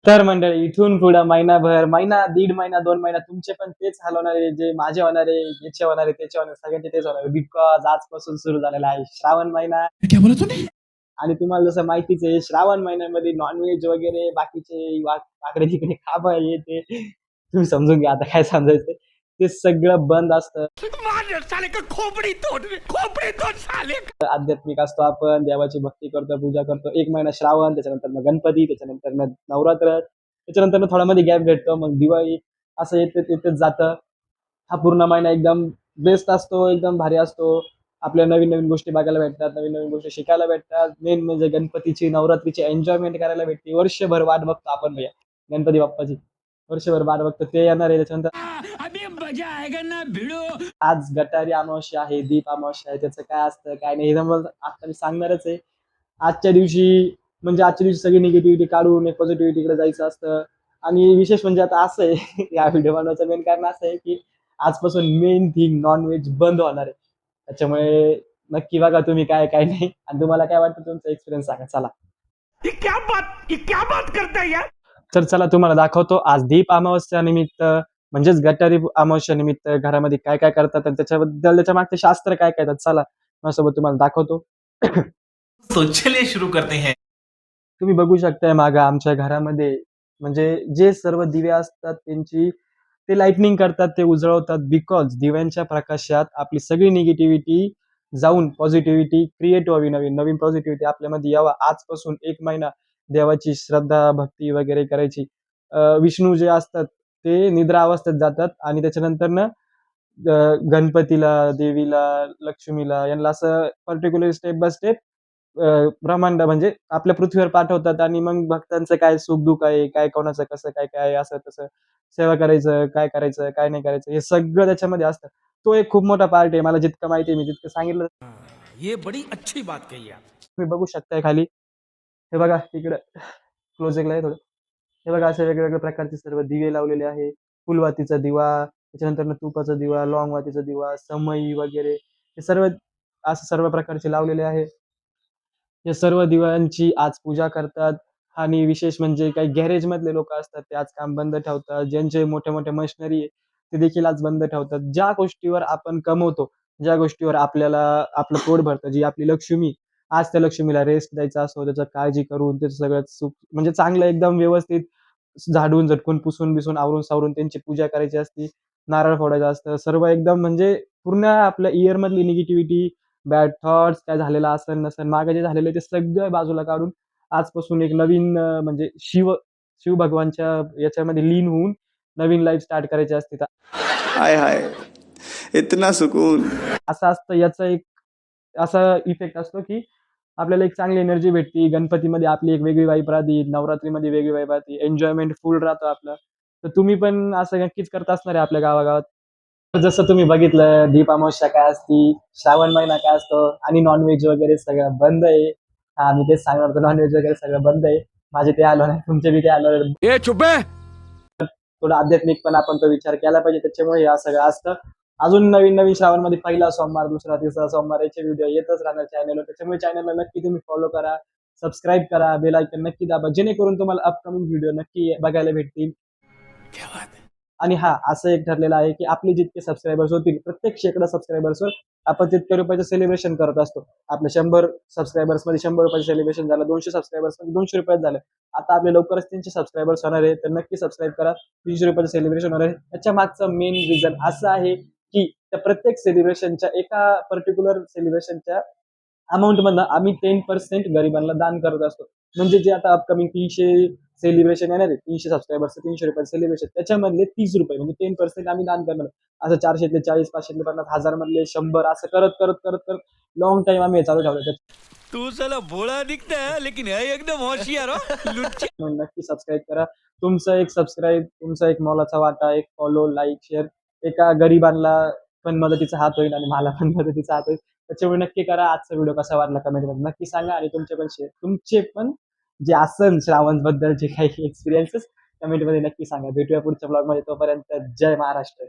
तर मंडळी इथून पुढं महिनाभर, महिना, दीड महिना, 2 महिना तुमचे पण तेच हाल होणार आहे, जे माझे होणार आहे, याचे होणार आहे, त्याचे होणार आहे, सगळ्यांचे तेच होणार आहे. बिकॉज आजपासून सुरू झालेला आहे श्रावण महिना. क्या बोला तूने? आणि तुम्हाला जसं माहितीच आहे, श्रावण महिन्यामध्ये नॉन-व्हेज वगैरे बाकीचे वाकडे-तिकडे खाबं हे ते तुम्ही समजून घ्या आता काय समजायचं. ते सगळं बंद असतं. साले का खोपड़ी तोड़ साले. आध्यात्मिक असतो आपण, देवाची भक्ती करतो, पूजा करतो. 1 महिना श्रावण, त्याच्यानंतर मग गणपती, त्याच्यानंतर मग नवरात्र, त्याच्यानंतर थोडा मध्ये गॅप भेटतो, मग दिवाळी. असं येत जातं. हा पूर्ण महिना एकदम बेस्ट असतो, एकदम भारी असतो. आपल्याला नवीन-नवीन गोष्टी बघायला भेटतात, नवीन-नवीन गोष्टी शिकायला भेटतात. मेन म्हणजे गणपतीची, नवरात्रीची एन्जॉयमेंट करायला भेटते. वर्षभर वाट बघतो आपण भैय्या गणपती बाप्पाची. वर्षभर वाट बघतो. ते येणार आहे त्याच्यानंतर अभी मजा आएगा ना भिड़ो. आज गटारी अमावस्या आहे, दीप अमावस्या आहे, त्याचं काय असतं काय नाही हे तुम्हाला आता मी सांगणारच आहे. आजच्या दिवशी म्हणजे आजच्या दिवशी सगळी निगेटिव्हिटी काढून एक पॉझिटिव्हिटीकडे जायचं असतं. आणि विशेष म्हणजे आता असं आहे या व्हिडिओ बनवायचं मेन कारण असं आहे की आजपासून मेन थिंग नॉन-व्हेज बंद होणार आहे. त्याच्यामुळे नक्की बघा तुम्ही काय काय नाही आणि तुम्हाला काय वाटतं तुमचा एक्सपिरियन्स सांगा. चला. ये क्या बात करता है यार. तर चला तुम्हाला दाखवतो आज दीप अमावस्या निमित्त म्हणजेच गटारी अमावस्या निमित्त घरामध्ये काय काय करतात आणि त्याच्याबद्दल त्याच्या मागचे शास्त्र काय काय आहेत. चला माझ्यासोबत तुम्हाला दाखवतो. तो चलिए शुरू करते हैं. तुम्ही बघू शकताय मागं आमच्या घरामध्ये म्हणजे जे सर्व दिवे असतात त्यांची ते लाइटनिंग करतात, ते उजळवतात बिकॉज दिव्यांच्या प्रकाशात आपली सगळी निगेटिव्हिटी जाऊन पॉझिटिव्हिटी क्रिएट व्हावी, नवीन नवीन पॉझिटिव्हिटी आपल्यामध्ये यावा. आजपासून 1 महिना देवाची श्रद्धा, भक्ती वगैरे करायची. विष्णू जे असतात ते निद्रा अवस्थेत जातात आणि त्याच्यानंतरनं गणपतीला, देवीला, लक्ष्मीला यांना असं पर्टिक्युलर स्टेप बाय स्टेप ब्रह्मांड म्हणजे आपल्या पृथ्वीवर पाठवतात आणि मग भक्तांचं काय सुख-दुःख आहे, काय कोणाचं कसं काय-काय आहे, असं तसं सेवा करायचं, काय नाही करायचं, हे सगळं त्याच्यामध्ये असतं. तो एक खूप मोठा पार्ट आहे. मला जितकं माहिती आहे मी तितकं सांगितलं. ये बड़ी अच्छी बात कही आप. तुम्ही बघू शकताय खाली. हे बघा इकडं क्लोजिंगला आहे थोडं. हे बघा असे वेगवेगळ्या प्रकारचे सर्व दिवे लावलेले आहे. फुलवातीचा दिवा, त्याच्यानंतर तुपाचा दिवा, लॉंग वातीचा दिवा, समई वगैरे हे सर्व असं सर्व प्रकारचे लावलेले आहे. या सर्व दिव्यांची आज पूजा करतात आणि विशेष म्हणजे काही गॅरेजमधले लोकं असतात, ते आज काम बंद ठेवतात. ज्यांचे मोठे-मोठे मशिनरी आहे, ते देखील आज बंद ठेवतात. ज्या गोष्टीवर आपण कमवतो, ज्या गोष्टीवर आपल्याला आपलं पोट भरतं, जी आपली लक्ष्मी, आज त्या लक्ष्मीला रेस्ट द्यायचा असतो, त्याची काळजी करून, त्याचं सगळं सुख म्हणजे चांगलं एकदम व्यवस्थित झाडून, झटकून, पुसून-बिसून, आवरून-सावरून त्यांची पूजा करायची असते. नारळ फोडायचं असतं. सर्व एकदम म्हणजे पूर्ण आपल्या इयरमधली निगेटिव्हिटी, बॅड थॉट्स काय झालेलं असेल नसेल, मागे जे झालेलं ते सगळं बाजूला काढून आजपासून एक नवीन म्हणजे शिव भगवानच्या याच्यामध्ये लीन होऊन नवीन लाईफ स्टार्ट करायची असते. तर हाय हाय इतना सुकून. असं असतं याचा एक असा इफेक्ट असतो, की आपल्याला एक चांगली एनर्जी भेटते. गणपतीमध्ये आपली एक वेगळी वाइब राहते, नवरात्रीमध्ये वेगळी वाइब राहते, एन्जॉयमेंट फुल राहतं आपलं. तर तुम्ही पण असं नक्कीच करत असणार आहे आपल्या गावागावात. तर जसं तुम्ही बघितलं दीप अमावस्या काय असती, श्रावण महिना काय असतो आणि नॉन-व्हेज वगैरे सगळं बंद आहे. हां, मी तेच सांगणार होतो नॉन-व्हेज वगैरे सगळं बंद आहे. माझे ते आलो नाही, तुमचे बी ते आलो नाही. ये चुप है. थोडं आध्यात्मिक पण आपण तो विचार केला पाहिजे. त्याच्यामुळे हे सगळं असतं. अजून नवीन-नवीन श्रावणमध्ये पहिला सोमवार, दुसरा, तिसरा सोमवार याचे व्हिडिओ येतच राहणार चॅनलवर. त्याच्यामुळे चॅनलला नक्की तुम्ही फॉलो करा, सबस्क्राईब करा, बेल आयकॉन नक्की दाबा, जेणेकरून तुम्हाला अपकमिंग व्हिडिओ नक्की बघायला भेटतील. क्या बात है. आणि हां, असं एक ठरलेलं आहे, की आपले जितके सबस्क्रायबर्स होतील, प्रत्येक 100 सबस्क्रायबर्सवर आपण तितक्या रुपयाचं सेलिब्रेशन करत असतो. आपल्या 100 सबस्क्रायबर्समध्ये ₹100 सेलिब्रेशन झालं, 200 सबस्क्रायबर्समध्ये ₹200 झालं. आता आपले लवकरच 300 सबस्क्रायबर्स होणार आहे, तर नक्की सबस्क्राईब करा. ₹300 सेलिब्रेशन होणार आहे. त्याच्या मागचं मेन रिझन असं आहे, की त्या प्रत्येक सेलिब्रेशनच्या एका पर्टिक्युलर सेलिब्रेशनच्या अमाउंटमधनं आम्ही 10% गरिबांना दान करत असतो. म्हणजे जे आता अपकमिंग 300 सेलिब्रेशन येणार आहे, 300 सबस्क्रायबर्सचं ₹300 सेलिब्रेशन त्याच्यामधले ₹30 म्हणजे 10% आम्ही दान करणार. असं 400तले 40, 500तले 50, 1000 मधले 100 असं करत लाँग टाईम आम्ही हे चालू ठेवलं. तू साला भोळा दिखता है लेकिन है एकदम होशियार हो लुच्चा. म्हणून नक्की सबस्क्राईब करा. तुमचं एक सबस्क्राईब, तुमचा एक मोलाचा वाटा, एक फॉलो, लाईक, शेअर एका गरिबांना पण मदतीचा हात होईल आणि मला पण मदतीचा हात होईल. त्याच्यामुळे नक्की करा. आजचा व्हिडिओ कसा वाटला कमेंटमध्ये नक्की सांगा आणि तुमचे पण जे असन श्रावणबद्दलचे काही एक्सपिरियन्सेस कमेंटमध्ये नक्की सांगा. भेटूया पुढच्या ब्लॉगमध्ये. तोपर्यंत जय महाराष्ट्र.